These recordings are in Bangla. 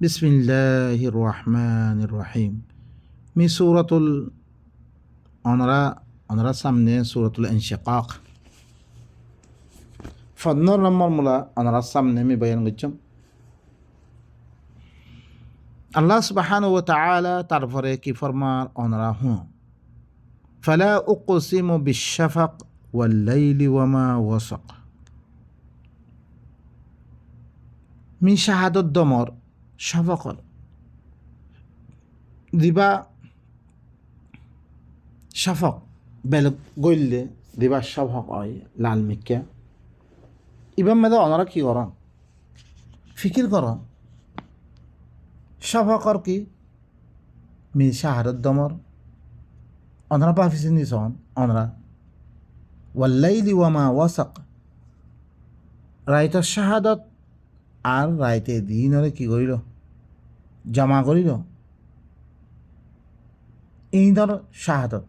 বিসমিল্লাহির রহমানির রহিম। মি সূরাতুল অনরা সামনে সূরাতুল ইনশিকাক ফন্নর নম্বর মুলা অনরা সামনে মি বয়ান করছম। আল্লাহ সুবহানাহু ওয়া তাআলা তারপরে কি ফরমার অনরা ফালা উকসিমু বিশ-শাফাক ওয়াল লাইলি ওয়া মা ওয়াসাক। মি শাহাদত দমর শফকর দিবা শফক বেল গইলে দিবা শফক হয় লাল মিক্কা ইবাম মেদে অনরা কি করন ফিকির করন শফকর কি মি শাহাদত দমর অনরা পাফিসিন নিছন অনরা ওয়াল লাইলি ওয়া মা ওয়াসাক রাইতের শাহাদত আর রাইতে দিনরে কি করিল জমা করিল ইঁদর শাহাদত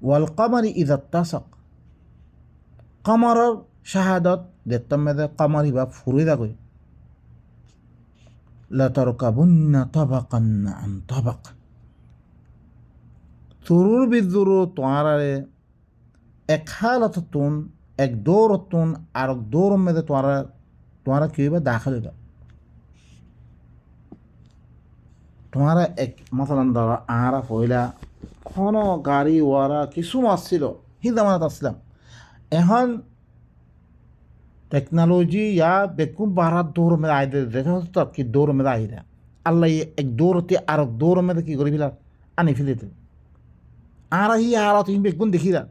ওয়াল কমারি ইদাত্তাসাক কমরর শাহাদত দেখতাম মেদে কমারি বা ফুরিদা কই লাতারকাবুন্না তাবাকান আন তাবাক তুরুর বিদুরু তোয়ারে এক হালাতুন এক দৌরতুন আর দৌর মেদে তোয়ারা কি হইবা দাখিল হইবা। তোমারা এক মশালান ধরো আহারা ফইলা কোনো গাড়ি ওয়ারা কিছু আসছিল হি জামানাত আসলাম এখন টেকনোলজি या बेकुम बारह दौर में आए देखा तो कि दौर में आई रहा अल्लाह ये एक दौर होती और दौर में की करी फिला आने फिले थे आ रही आ रहा तो इन बेकुम देखी रहा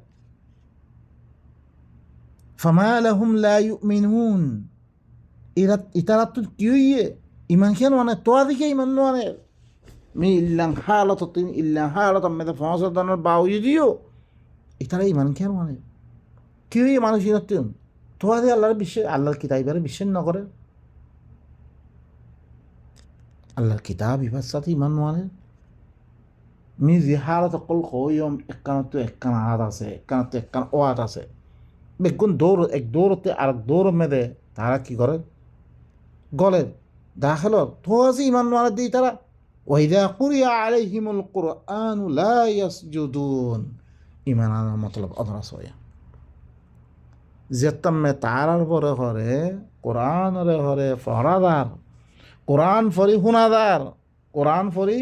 फमा लहुम ला युमिनून इतरा तो क्यों ये ईमान क्या नवाने तो आदि क्या ईमान नवाने मी इल्लां हालत तो तीन इल्लां हालत में तो फांस दाना बाउजी दियो इतरा ईमान क्या नवाने क्यों ये मानुष इनते तो आदि अल्लाह बिशे अल्लाह किताब बारे बिशे न करे अल्लाह किताब ही बस साथी ईमान नवाने मी जिहालत कुल खोयम एक कान आता से एक कान ओ आता से बेकुन दौर एक दौर ते आर दौर में दे तारा की करे गले दाखिलो तो आदि ईमान नवाने दी तारा وإذا قرئ عليهم القرآن لا يسجدون إيمان على مطلب أدرس ويا زيتم में तारार परे हरे कुरान रे हरे फरादार कुरान फरी हुनादार कुरान फरी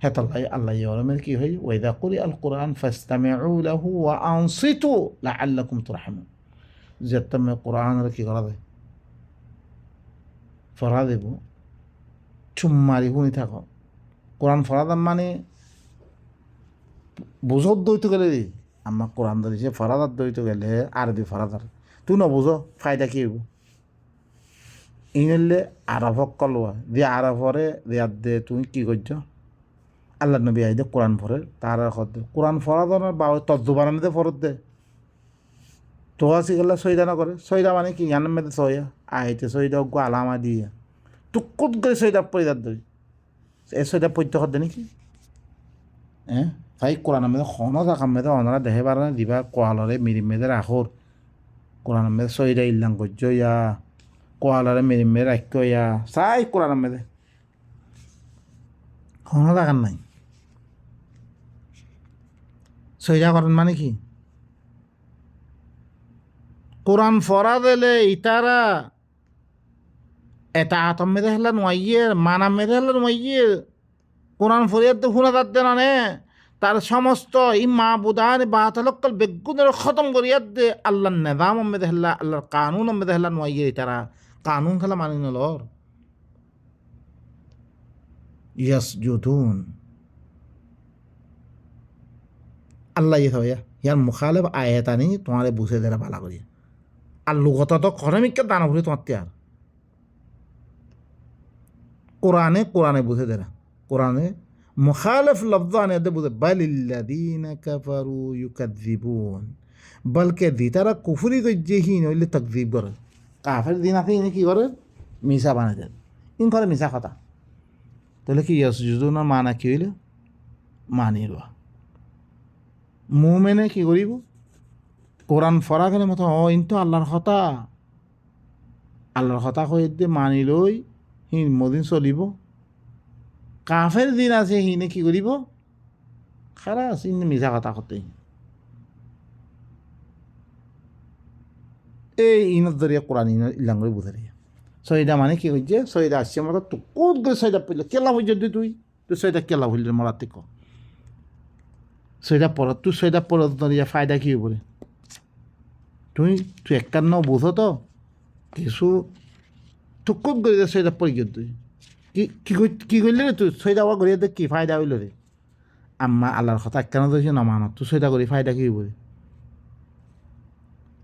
हेतल्लाई अल्लाह योरमेल की है وإذا قرئ القرآن فاستمعوا له وأنصتوا لعلكم ترحمون زيتم में कुरान रे की करा दे फरादे बो চুম্মারি শুনি থাকো কোরআন ফরাদাম মানে বুঝত দইতে গেলে আমার কোরআন ধরেছে ফরাদার দইতে গেলে আরবি ফরাদার তুই ন বুঝো ফায়দা কি হইব ইংলে আরফক কলোয়া দিয়ে আরফরে দেয়ার দে তুমি কি করছ আল্লাহ নবী আইদে কোরআন ফরে তার কোরআন ফরাদার বা তদ্দুবানানিতে ফরত দে তো আসি গেলে সৈদা না করে সৈদা মানে কি জানার মেয়েদের সইয়া আইতে সৈদা গো আলামা দিয়ে টুকুত গেলে সৈদা পরিদার দই এ সৈদা পৈত্য হতে নাকি হ্যাঁ তাই কোরআন মেয়েদের খনো থাকার মেয়েদের অনারা দেহে পারে না দিবা কোয়ালরে মিরি মেয়েদের আখর কোরআন মেয়েদের সৈদা ইল্লাং করছ ইয়া কোয়ালরে মিরি মেয়েদের আক্য ইয়া চাই কোরআন মেয়েদের খনো থাকার নাই সৈদা করেন মানে কি কোরআন ফরা দিলে ইতারা এটা আতম মেরে হলেন ওয়াইয়ের মানা মেরে হলেন ওয়াইয়ের কোরআন ফরিয়াদ শুনা তার দেন নে তার সমস্ত ই মা বুদান বাতলকল বেগুনের খতম করিয়াদ দে আল্লাহর নিজাম মেরে হল্লা আল্লাহর কানুন মেরে হল্লান ওয়াইয়ের তারা কানুন খেলা মানি নলর ইয়াসজুদুন আল্লাহ ইয়ে হইয়া ইয়ার মুখালেব আয়াতানি তোমারে বুঝে দেরা ভালো করিয়া আর লুগত তো খরমিককে দানা ভরে তোমার তিয়ার কোরআনে কোরআনে বুঝে দেরা কোরআনে মুখালিফ লফজ আনে দে বুঝে বালিল্লাযীনা কাফারু ইউকাযযিবুন বলকে দি তারা কুফরি গজ্জেহীন হইলে তাকযীব করে কাফের দিন আছে ইনি কি করে মিছা বানাই দেন ইন করে মিছা কথা তাহলে কি ইয়াসজুদুনের মানা কি হইল মানিল মুমিনে কি করিব কোরআন ফরা গেলে মতো ইন তো আল্লাহর কথা আল্লাহর কথা কইতে মানি লই হিন মদিন চলিব কাফের দিন আছে হিনে কি করিব খারাপ ইন মিছা কথা কতে এই ইনত দরিয়া কোরআন ইলাং করে বুঝারিয়া সহিদা মানে কি হইছে সহিদা আসছে মতো তো কোত করে সহিদা পড়লো কেলা হইছ তুই তুই সহিদা কেলা হইলে মরাতে ক সহিদা পর তুই সহিদা পর দরিয়া ফায়দা কি বলে তুই তুই একটা ন বুঝো তো কিছু টুকুত করে সহিদা পড়ি গিয়ে তুই কি করলি রে তুই সহিদা ওয়া করিয়া কি ফায়দা হইল রে আম্মা আল্লাহর কথা কেন দিয়েছে না মানত তুই সহিদা করি ফায়দা কি বলে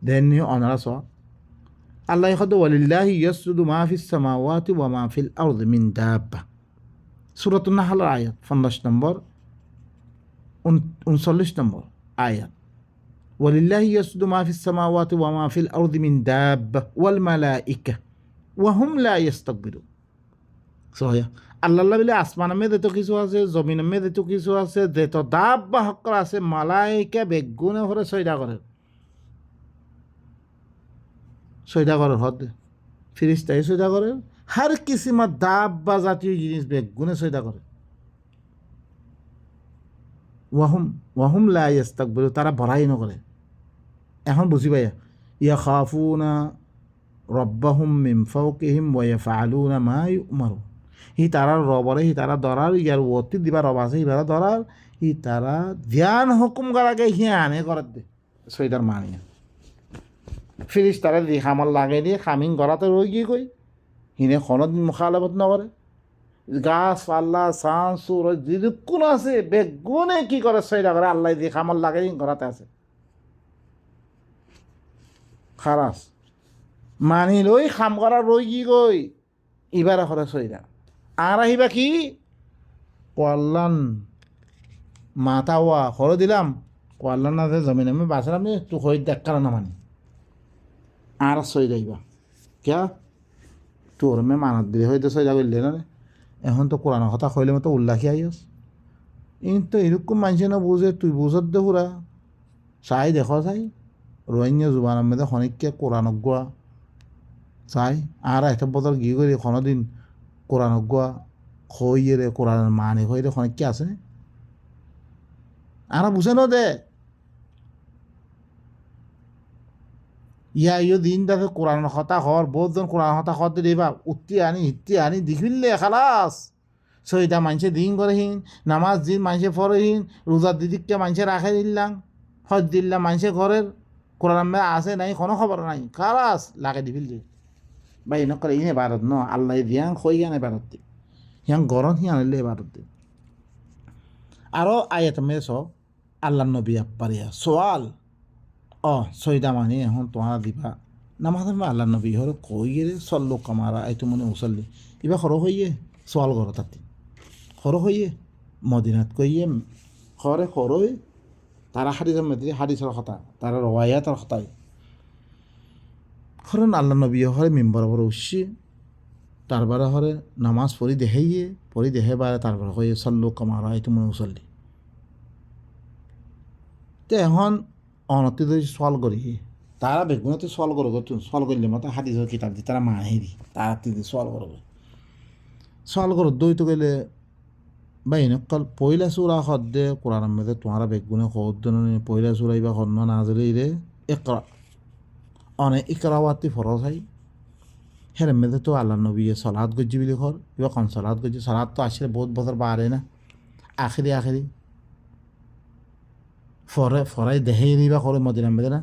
দেন অনারা স আল্লাহ হয়তো ওয়ালিল্লাহি ইয়াসজুদু মা ফিস সামাওয়াতি ওয়া মা ফিল আরদি মিন দাব্বা সূরাতুন নাহল আয়াত 15 নম্বর 39 নম্বর আয়াত ওয়ালিল্লাহি ইয়াসজুদু মা ফিস সামাওয়াতি ওয়া মা ফিল আরদি মিন দাব্বা ওয়াল মালাইকা ওয়া হুম লা ইস্তাকবিরুন সহিয়া আল্লাহ বলে আসমানের মধ্যে তো কিছু আছে জমিনের মধ্যে তো কিছু আছে যে তো দাব্বা হক আছে মালাইকা বেগুনে হরে সয়দা করে সয়দা করে হদ ফিরিস্তাই সয়দা করে হার কিসিমা দাব্বা জাতীয় জিনিস বেগুনে সয়দা করে ওয়াহুম লা ইস্তাকবিরু তারা বড়াই নকরে এখন বুঝি পাইয়া ইয়াখাফুনা রব্বাহুম মিন ফাওকিহিম ওয়া ইয়াফআলুনা মা ইউমারু হি তারা রবরে হি তারা দরার ইয়ার ওতি দিবা রব আছে ইবারা দরার হি তারা ধ্যান হুকুম করাকে হিয়ানে করে দে সয়দার মানিয়া ফিরিস তারা দি খামার লাগাই দিয়ে খামিং গড়াতে রয়ে গিয়ে কই হিনে কোনোদিন মুখালাফত নকরে গাছ পাল্লা সান সুর যেরকম আছে বেগুনে কি করে সয়দা করে আল্লাহ দিয়ে খামার লাগাই গড়াতে আছে খারাস মানি লই খাম করা রই গি গই ইবারে করে সয়দা আর আহিবা কি কল্যাণ মাতাওয়া খরো দিলাম কল্যাণ না জমিন আমি বাসার আমি একটু হয়ে দেখার না মানি আর সই যাইবা কে তোর মে মানত দিলে হয়তো সই যাবিলে না এখন তো কোরআন কথা কইলে মতো উল্লাখি আইস ইন তো এরকম মানুষে না বুঝে তুই বুঝত দে পুরা চাই দেখ চাই রোহিঙ্গা জুবানের মধ্যে খনিককে কোরআন গোয়া চাই আর একটা বদল গিয়ে করি কোনোদিন কোরআন গোয়া খইয়ে রে কোরআনের মানে হয়ে রে খনিককে আছে আর বুঝে ন দে ইয়া ইয়ে দিন দেখে কোরআন হতা হর বহুতজন কোরআন হতা হতে দেবা উত্তি আনি দেখিলে খালাস সইটা মানুষে দিন করেহীন নামাজ দিন মানুষে পড়েহীন রোজার দিদিককে মানুষে রাখে দিলাম হজ দিল্লা মানুষে ঘরের কোরআন আছে নাই কোনো খবর নাই খালাস লাগে দিবিল যে বা এনে করে ইনে ভারত ন আল্লাহ দিয়াং খই আনে ভারত দি হিয়াং গরম হি আনিলে ভারত দি আরও আয়াত মে স আল্লাহ নবী পারিয়া সোয়াল সইদা মানে এখন তোমার দিবা নামাজ আল্লাহ নবী হর কই রে চল্লো কামারা এইটো মনে মুসল্লি এবার সরহ হইয়ে সোয়াল ঘর তাতে সরহ হইয়ে মদিনাত কইয়ে খরে সরই তারা হাদিসের মধ্যে হাদিসের কথা তারা রওয়ায়াতের কথাই হরেন আল্লাহ নবী হরে মেম্বার হরে উঠছি তারপরে হরে নামাজ পড়ি দেখে বারে তারপরে হয়ে চল্লো কামারা এইটো মনে মুসল্লি তে এখন অনতি যদি সল করি তারা বেগুনতে সল করবো সল করলে মতো হাদিসের কিতাব দি তারা মাহেরি তারা যদি সল করবো সল করো দইতো গেলে বা এনেকাল পয়লা চূড়া সদ্যে কোরআন মধ্যে তোমারা বেগুনে সদ্য পয়লা চূড়াই বা সন্ন নাজলে রে একরা অনেক ইকরাওয়াতি ফরজ হয় হের মধ্যে তো আল্লাহ নবী সলাদ গজ্জি বুলি ঘর এবার কন সলাদ গজ্জি সলাদ তো আসলে বহুত বছর বাড়ে না আখেরি ফরাই দেহে দিবা করে মদিনা মেদে না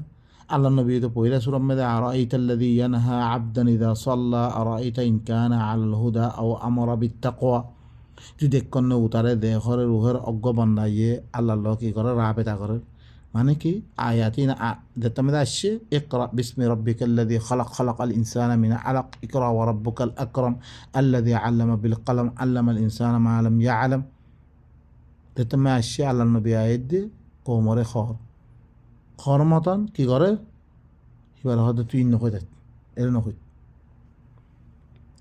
আল্লাহ নবী তো পয়লা সুরাম মেদে আর আইতাল্লাযী ইয়ানহা আবদান ইযা সাল্লা আর আইতা ইন কানা আলাল হুদা আও আমরা বিত্তাকওয়া তুই দেখকন উতারে দেহরে রুহের অজ্ঞ বান্দাইয়ে আল্লাহ কি করে রাবেতা করে মানে কি আয়াতিন যেটা মেদে আসছে ইকরা বিসমি রাব্বিকাল্লাযী খালাকাল ইনসানা মিন আলাক ইকরা ওয়া রাব্বুকাল আকরাম আল্লাযী আল্লামা বিল কলম আল্লামাল ইনসানা মা লাম ইয়ালাম যেটা মে আসছে আল্লাহ নবী আয়াত দিয়ে কোমরে খর মতন কি করে এবার হয়তো তুই নকই দেখ এর নকই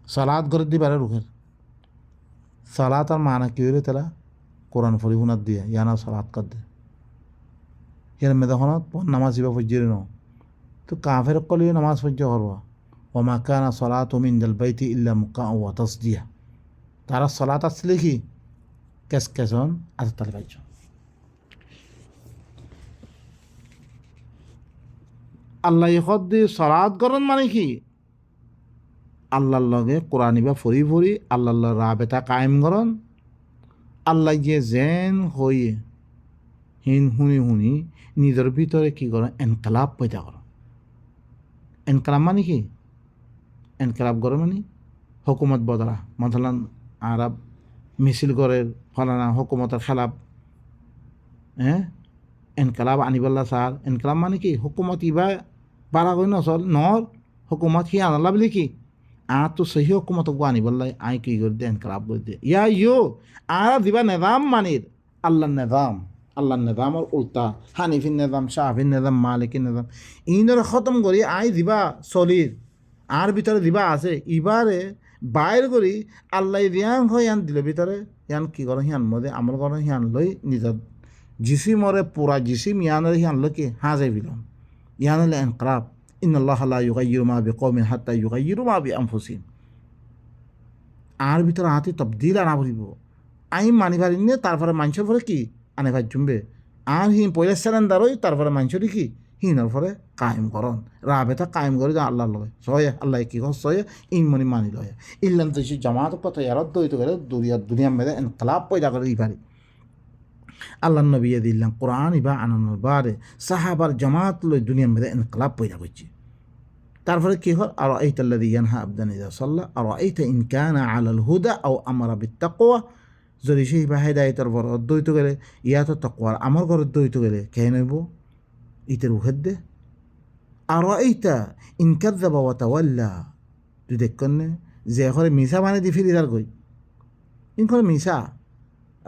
সালাদ করে দিবারে রুখের সালাত আর মানা কি হইলে তারা কোরআন ফরিফুনাত দিয়ে ইয়ানা সালাত কর দে ইয়ার মেধাখনত নামাজ ইবা ফজ্জিরে ন তো কাফের কলিয়ে নামাজ ফজ্জ করবা ওমা কানা সলাতুহুম ইনদাল বাইতি ইল্লা মুকাআ ওয়া তাসদিয়া। তারা সলাত আসলে কি কেস কেজন আততালি পাইছ। আল্লাহ ইহদ্দি সলাত গরণ মানে কি আল্লাহর লগে কোরআনিবা ফরি ফরি আল্লাহর রাবেতা কায়েম গরণ। আল্লাহ যে জেন হয়ে হিন শুনি শুনি নিজের ভিতরে কি করে এনকালাব পয়দা করো। এনকালাব মানে কি এনকালাব করে মানে হুকুমত বদলা মতলান আরব মিছিল করে ফলানা হুকুমতের খেলাফ এনকালাব আনিবাল্লা সার। এনকালাব মানে কি হুকুমত ইবা বাড়া করে নচল নর হুকুমত সি আনালা বলে কি তো সেই হুকুমত আনিবাল্লাই আই কি করে দিয়ে এনকালাব করে দিয়ে ইয়া ইয়ো দিবা নেজাম মানির আল্লাহর নেজাম। আল্লাহর নেজামর উল্টা হানিফির নেজাম শাহফির নেজাম মালিকের নেজাম ইনরে খতম করি আই দিবা চলির আর ভিতরে দিবা আছে ইবারে বাইর করি আল্লাহ দিয়াং হয় ইয়ান দিলে ভিতরে ইয়ান কি করে হিয়ান মধ্যে আমল করে হিয়ান লই নিজের জিসিমরে পুরা জিসিম ইয়ানের হিয়ান লই কি হাজে বিলন ইয়ান হলে এনকলাব। ইন্নাল্লাহা লা ইউগাইয়িরু মা বিকওমিন হাত্তা ইউগাইয়িরু মা বিআনফুসিহিম। আর ভিতরে আতি তবদিল আনা বলিব আই মানি পারিনি তারপরে মানুষের পরে কি আনে ভাই জুমবে আর হিন পয়লা স্যালেন্ডারই তারপরে মানুষের কি হিনের পরে কায়েম করন রাবেতা কায়েম করে যা আল্লাহ লয় সয় আল্লাহ কি সয় ইনমনি মানি লয় ইল্লাম তো জামাত কথা ইয়ারত দইতে গেলে দুনিয়া মেয়েদের এনকলাব পয়দা করে পারি। আল্লাহ নবী দিল্লাম কোরআন ইবা আনানোর বারে সাহাবার জামাত লই দুনিয়া মেয়েদের এনকলাব পয়দা করছে। তারপরে কি হয় আর আইতাল্লাযী ইয়ানহা আবদান ইযা সাল্লা আর আইতা ইন কানা আলাল হুদা আও আমারা বিত্তাকওয়া। যদি সেই বা হেদায়েতের বড় অদ্বৈত গেলে ইয়া তো তাকওয়ার আমার ঘর অদ্বৈত গেলে কে নেব ইতের উহেদ দে। আর এইটা ইনকাযযাবা ওয়া তাওয়াল্লা তুই দেখছেন যে ঘরে মিশা মানে দি ফিরিদার গই ইন ঘরে মিশা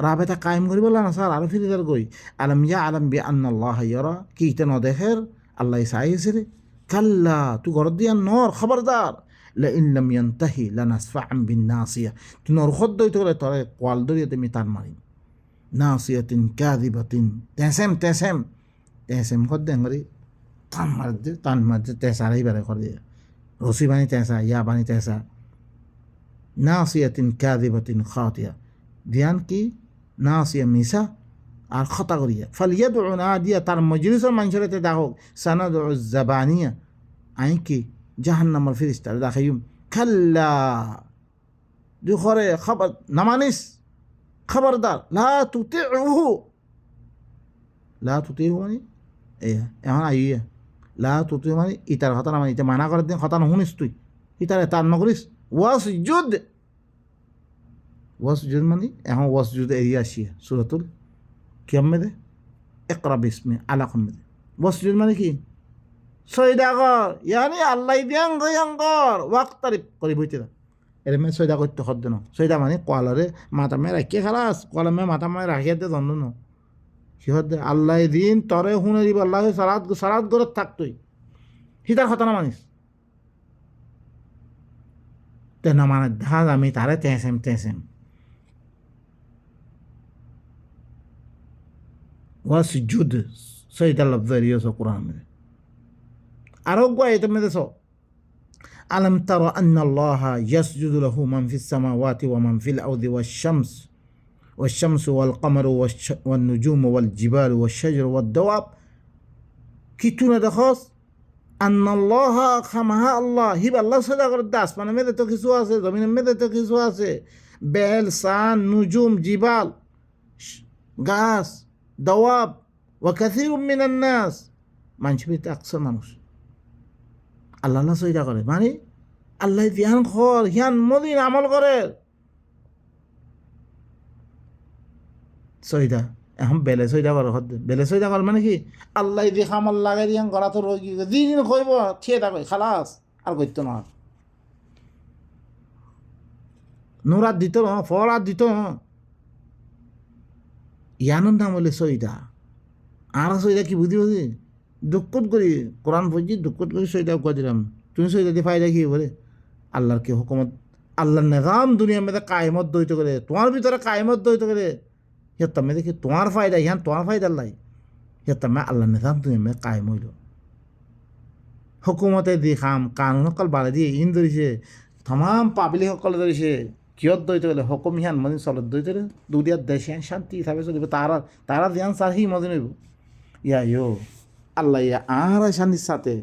রাবেতা কায়েম করিব না স্যার আর ফিরিদার গই আলম ইয়া আলম বি আন্নাল্লাহ ইয়ারা কি ইতে ন দেখের আল্লাহ চাইছে রে কাল্লা তুই ঘর দিয়া নর খবরদার লাইন লাম ইয়ানতাহি লানাসফাআন বিন্নাসিয়া তুই নর খদ্দ হইতে গেলে তোরে কোয়াল ধরিয়ে তুমি টান মারিম নাসিয়াতিন কাযিবাতিন তেসেম খদ্দ দেঙ্গরি টান মারতে তেসারাই বেড়ে করে রসি বানি তেসা ইয়া বানি তেসা নাসিয়াতিন কাযিবাতিন খাতিয়া ধ্যান কি নাসিয়া মিসা আর খতা করিয়া ফালিয়াদউ নাদিয়া তার মজলিসের মানুষের দেখো সানাদউ জাবানিয়া আই কি জাহান্নামের ফেরেশতারা দেখাইম খাল্লা দুখরে খবর নামানিস খবরদার লা তুতিউহু মানে এখন আইয়া লা তুতিউ মানে ইতার কথা না মানে ইতা মানা করে দিন কথা নুনিস তুই ইতারে তার নকরিস ওয়াসজুদ মানে এখন ওয়াসজুদ এরিয়া আসিয়া সূরাতুল কিয়ামে ইকরা বিসমি আলাকুম ওয়াসজুদ মানে কি সয়দা কর ইয়ানি আল্লাহ দিয়াং গয়াঙ্গর ওয়াক্তারিব করি বইতে এর মে সয়দা করতে হদ্দ না সয়দা মানে কলারে মাথা মে রাখিয়ে খালাস কলমে মাথা মে রাখিয়ে দে দণ্ড ন কি হদ্দে আল্লাহ দিন তরে শুনে দিব আল্লাহ সালাদ গরত থাক তুই হিতার কথা না মানিস তে না মানে ধাজ আমি তারে তেসেম ওয়াসজুদ সয়দা লফজ এরিয়াস কোরআন মে আরো গোয়াইতে মে দেছো আলম তারা আন্নাল্লাহা ইয়াসজুদু লাহু মান ফিস সামাওয়াতি ওয়া মান ফিল আরদি والشمس والقمر والنجوم والجبال والشجر والدواب كيتونا دخاص أن الله خمها الله هيب الله صدق الداس من ماذا تكسواسه زمين ماذا تكسواسه بيل سان نجوم جبال غاز دواب وكثير من الناس من شبيت أقصى منوش الله صدق করে মানে আল্লাহ ধ্যান কর ধ্যান মদিন আমল করে সইদা এখন বেলে সইদা কর বেলে সইদা কর মানে কি আল্লাহ দি খামাল লাগাই দিয়ান করা তো রোগী দিন কইব থিয়ে থাকো খালাস আর করতো না নুরাত দিত না ফরাত দিত না ইয়ানোর নাম হলে সইদা আর সইদা কি বুঝি দুঃখত করি কোরআন পড়ছি দুঃখত করি সইদা কয়ে দিলাম তুমি সইদা দিয়ে ফায়দা কি বলে আল্লাহর কি হুকুমত আল্লাহর নিজাম দুনিয়ার মধ্যে কায়েমত দইত করে তোমার ভিতরে কায়েমত দইত করে তমে দেখি তোমার ফায়দা ইহান তোমার ফায়দা লাই তমে আল্লাহ নিজাম দুনিয়ার মধ্যে কায়েম হইল হুকুমতে দি খাম কানুন সকল বাড়ি দিয়ে ইন ধরিছে তাম পাবলিক সকলে ধরিছে কিয়ত দইতে গেলে হুকুম হিয়ান মদিন চলত দইতে দুদিয়ার দেশ হিয়ান শান্তি হিসাবে চলিব তারা তারা ধ্যান চার হি মদিন হইব ইয়ো আল্লাহ ইয়া আর শান্তির সাথে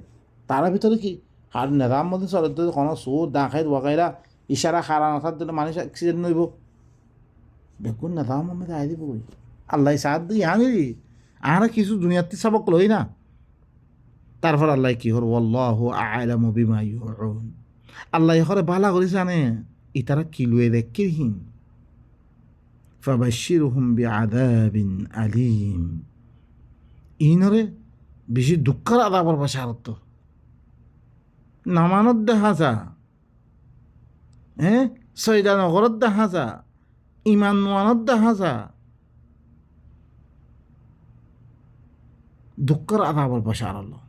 তারা ভিতরে কি আর নেদাম মদিন চলত দই কোনো সুর ডাকাই ওয়াকাইরা ইশারা খারা নথার দিলে মানুষ অ্যাক্সিডেন্ট নইব বেগুন নেদাম মধ্যে আই দিব আল্লাহ সাহায্য দিই আনি আর কিছু দুনিয়াতে সবক লই না তারপর আল্লাহ কি হর আল্লাহু আ'লামু বিমা ইউউন আল্লাহ হরে বালা করে জানে ইতারা কি লুয়ে দেখিরহীন ফাবাশশিরহুম বিআযাবিন আলীম ইনরে বেশি দুঃখের আযাবর বাশারত নামানত দেখা যা সৈদা নগরত দেখা যা ইমান নোয়ানত দেখা যা দুঃখের আযাবর বাশার আল্লাহ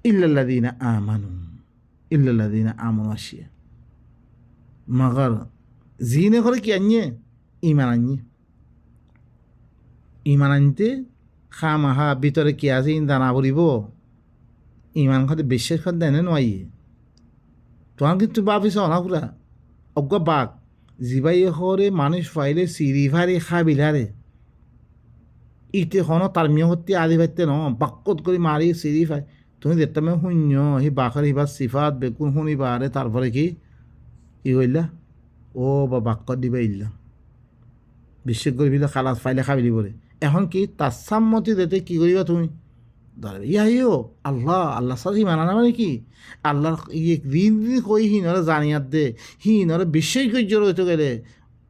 ইল্লাল্লাযীনা আমানু আসিয়া মাগার জিনে করে কি আনিয়ে ইমান আনতে খামাহা ভিতরে কি আছে ইন দানা ভরিব ইমান খাতে বিশ্বাস খাতে দেনে নয় তোমার কিন্তু ভাবিস অনাপুরা অজ্ঞ বাঘ জিবাই হরে মানুষ ফাইলে সিঁড়ি ভারে খাবিলারে ইতে হন তার মেয়ে হত্যি আদি ভাইতে ন বাক্যত করে মারি সিঁড়ি ফাই তুমি দেখতে মেয়ে শূন্য সি বাঘের হিবার সিফাত বেগুন শুনিবা আরে তারপরে কি কইলা ও বা বাক্য দিবা ইল্লা বিশ্বাস করি বিলে খালাস ফাইলে খাবিলি বলে এখন কি তার সাম্মতি দিতে কি করিবা তুমি ধরবে ইয়ো আল্লাহ সাথে মানা না মানে কি আল্লাহর দিন কই হিনরে জানিয়াত দে হিনরে বিশ্বাস কর্য রইতে গেলে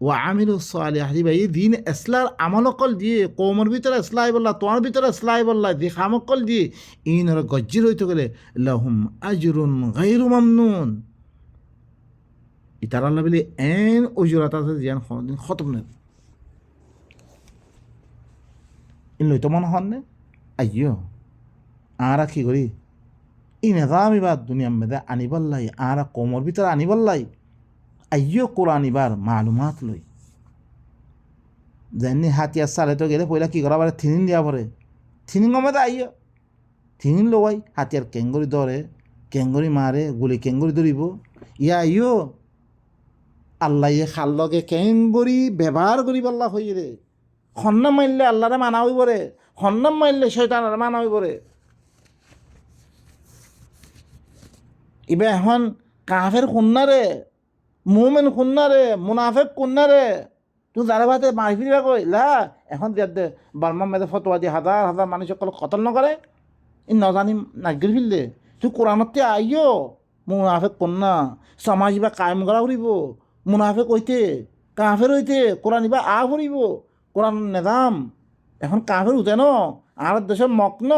ও আমির সালে হারিবা এই দিন এসলার আমলকল দিয়ে কৌমর ভিতরে এসলাই বললা তোমার ভিতরে এসলাই বললা দিয়ে খামকল দিয়ে ইনরে গজ্জি রইতে গেলে লাহুম আজরুন গায়রু মামনুন ইতার আল্লাহ বলে এন উজরাত আছে জিয়ান কোনদিন খতম নেই ইন লইতো মনে হন নে আইয়ো আরা কি করি ই নেজাম এবার দুনিয়ার মেদে আনিবাল্লাই আরা কোমর ভিতরে আনিবাল্লাই আইয়ো কোরআন এবার মালুমাত লই যেমনি হাতিয়ার সালে তো গেলে পয়লা কি করা পারে থিনিন দিয়া পরে থিনিং মেদে আইয়ো থিনিন লোয়াই হাতিয়ার কেঙ্গরি ধরে কেঙ্গরি মারে গুলি কেঙ্গরি ধরিব ইয়া আইয়ো আল্লাহ ইয়ে খাল লগে কেঙ্গরি ব্যবহার করি পাল্লা হই রে খন্নাম মারলে আল্লাহরে মানা হইব রে খন্নাম মারলে শয়তানের মানা হইব রে ইবে এখন কাফের খুন্নারে মুমেন খুন্নারে মুনাফেক খুন্নারে তুই যারা ভাতে মারি ফিরিবা কইলা এখন দিয়া দে বার্মা মেদে ফতোয়া দিয়ে হাজার হাজার মানুষ সকল কতল নকরে ই নজানি নাগির ফিরলে তুই কোরআনতে আইও মুনাফেক কন্যা সমাজ বা কায়েম করা ফুরিব মুনাফেক হইতে কাফের হইতে কোরআন ইবা আ ফুরিব কোরআন নেদাম এখন কাফের উঠে ন আর দেশের মগ্ন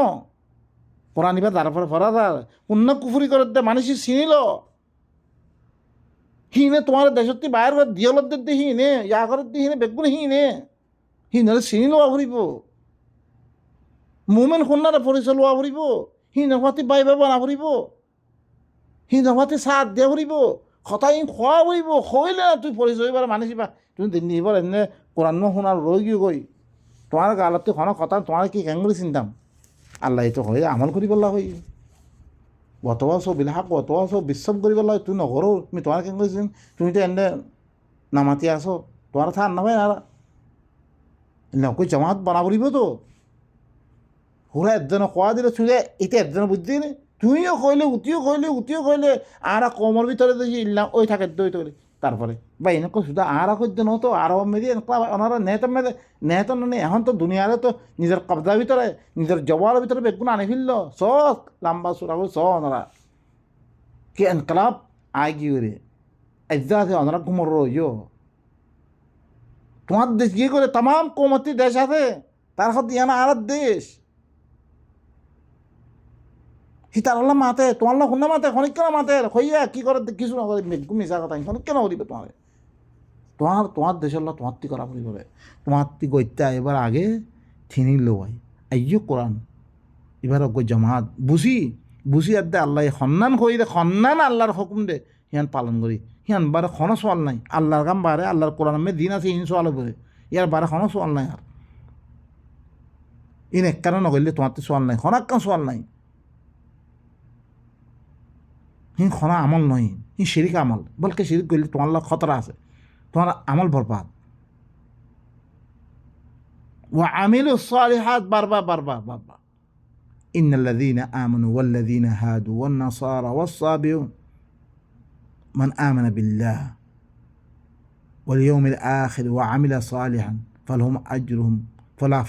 কোরআন ইবা যার পরে ফরাদার অন্য কুফুরি করে দে মানুষ চিনিল হিনে তোমার দেশত্তি বাইর করে দিয়লত দে হিনে ইয়া করে দি হিনে বেগুন হিনে চিনি লোৱা ফুরিব মুমেন খুন্নারে পরিচয় লোৱা ফুরিব হিনে ফাতি বাইবা বনা ফুরিব হিনে ফাতি চাহ দিয়া ফুরিব সদায় খোৱা ফুরিব খইলে তুই পরিচয় এবার মানুষ ইবা তুমি দিল্লি এবার এনে কোরআন শোনার রই গই তোমার গালত কোনো কথা তোমার কি কেঙ্গুরি চিন্তাম আল্লাহ তো হয়ে আমল করি বললা হই অতবা সব বিলাহাক অতবা সব বিশ্বাস করি বললা তুই নকরো তুমি তোমার কেঙ্গুরি চিন তুমি তো এনে নামাতি আসো তোমার থার নামাই না নকই জমাত বানা পড়িব তো হুরা একজনে খোয়া দিলে চুলে এটা একজনে বুঝতে নে তুমিও কইলে উতিও কইলে আর কমর ভিতরে দেখি ইল্লাম ওই থাকে দই তৈরি তারপরে বা এনেক শুধু আর করতে নতো আরো মেদি ওনারা নেহত নেই এখন তো দুনিয়ারে তো নিজের কবজার ভিতরে নিজের জবার ভিতরে বেগুন আনি ফেললো সব লম্বা সুরা সব ওনারা কি এনকলাব আয় গিয়ে এজা আছে ওনারা ঘুমর রইও তোমার দেশ গিয়ে করে তাম কৌমতি দেশ আছে তার সাথে ইয়ানা আর দেশ হিতার আল্লাহ মাতে তোমার লোক শুনা মাতে খনিক কেন মাতে হইয়া কি করে কিছু না করে মিশা কথা খনিক কেন করিবে তোমার দেশের লোক তোমার তি করা পড়ি বলে তোমার তি গইতা এবার আগে থিনি লোয়াই আইয়ো কোরআন এবার অজ্ঞ জমাত বুঝি আর দে আল্লাহ সন্ধান করি দে সন্ধান আল্লাহর হুকুম দে হিয়ান পালন করি হিয়ান বারে কোনো সোয়াল নাই আল্লাহর কাম বারে আল্লাহর কোরআন মে দিন আছে ইন সোয়াল বলে ইয়ার বারে কোনো সোয়াল নাই আর ইন এক কারণ নকরিলে তোমার তো সোয়াল নাই খনাক কান সোয়াল নাই খনা আমল নয়, শিরিক আমল, বলকে শিরিক করলে তোমার খতরা আছে, তোমার আমল বরবাদ। وعملوا الصالحات بربا إن الذين آمنوا والذين هادوا والنصارى والصابئون من آمن بالله واليوم الآخر وعمل صالحا فلهم أجرهم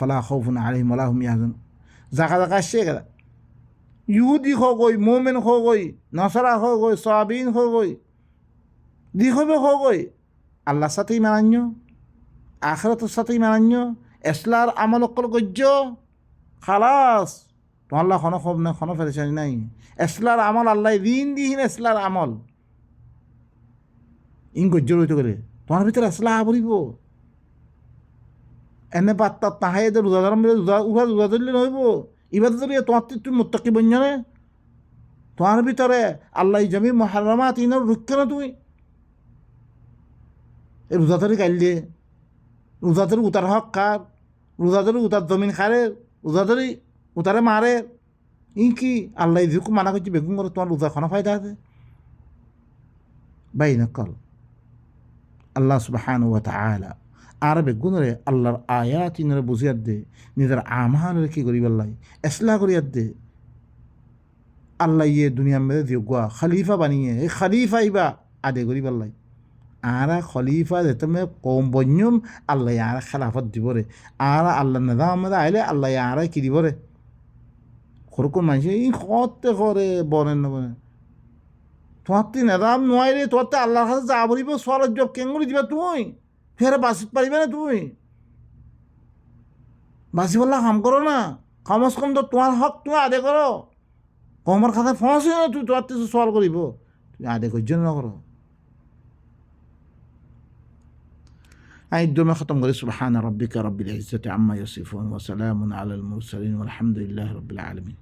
فلا خوف عليهم ولا هم يحزنون. জাকা শেখ ইহুদি হো গই, মোমেন হো গই, নসরা হো গই, সাবিন হো গই, দিখবে হো গই, আল্লাহর সাথেই মানান্য, আখিরাতের সাথেই মানান্য, এসলার আমল অকল গজ্য খালাস, তোমার খনো খব না, খনো ফেরেছানি নাই। এসলার আমল আল্লাহ দিন দিহীন, এসলার আমল ইন গজ্য রইতে গেলে তোমার ভিতরে এসলা আবরিব। এনে বাত্তা তাহাই এদের রোজা ধরাম রোজা ধরলে নহব, ইবাদ ধরিয়ে তোমার তুমি মুত্তাকি বঞ্জনে, তোমার ভিতরে আল্লাহ জমি মুহাররামাত ইনর রুখে না তুমি এই রোজা ধরে গাইলে, রোজা ধরে উতার হক কার, রোজা ধরে উতার জমিন খারে, রোজা ধরে উতারে মারে, ই কি আল্লাহ যেরকম মানা করছি বেগুন করে তোমার রোজা খানা ফায়দা আছে বাই নকল। আল্লাহ সুবহানাহু ওয়া তাআলা আর বেগুনরে আল্লাহর আয়াত ইনরে বুঝিয়ার দে, নিজের আমালের কি করি বললাই এসলা করিয়ার দে। আল্লাহ ইয়ে দুনিয়ার মেয়েদের যোগ্যা খলিফা বানিয়ে এই খলিফা ইবা আদে করি বললাই, আরা খলিফা যেতে মেয়ে কম বন্যম আল্লাহ আর খেলাফত দিবরে, আর আল্লাহ নিজাম আইলে আল্লাহ আর কি দিবরে। কোরকম মানুষ ই করতে করে বনেন না বনে, তোমার তো নিজাম নয় রে, তোমার তো আল্লাহর কাছে যা বলিব সরজ জব কেঙ্গুলি দিবা তুমি, ফের বাঁচিত পারিবে না তুমি, বাঁচি বললা কাম করো না, কমস কম তো তোমার হক তুমি আদায় করো, কমর খাতে ফসে না তুই তোমার তো সওয়াল করিব, তুমি আদায় করছ না করো। আই দমে খতম করি সুবহান রাব্বিকা রাব্বিল ইজ্জাতি আম্মা ইয়াসিফুন ওয়া সালামুন আলাল মুরসালিন ওয়ালহামদুলিল্লাহি রাব্বিল আলামিন।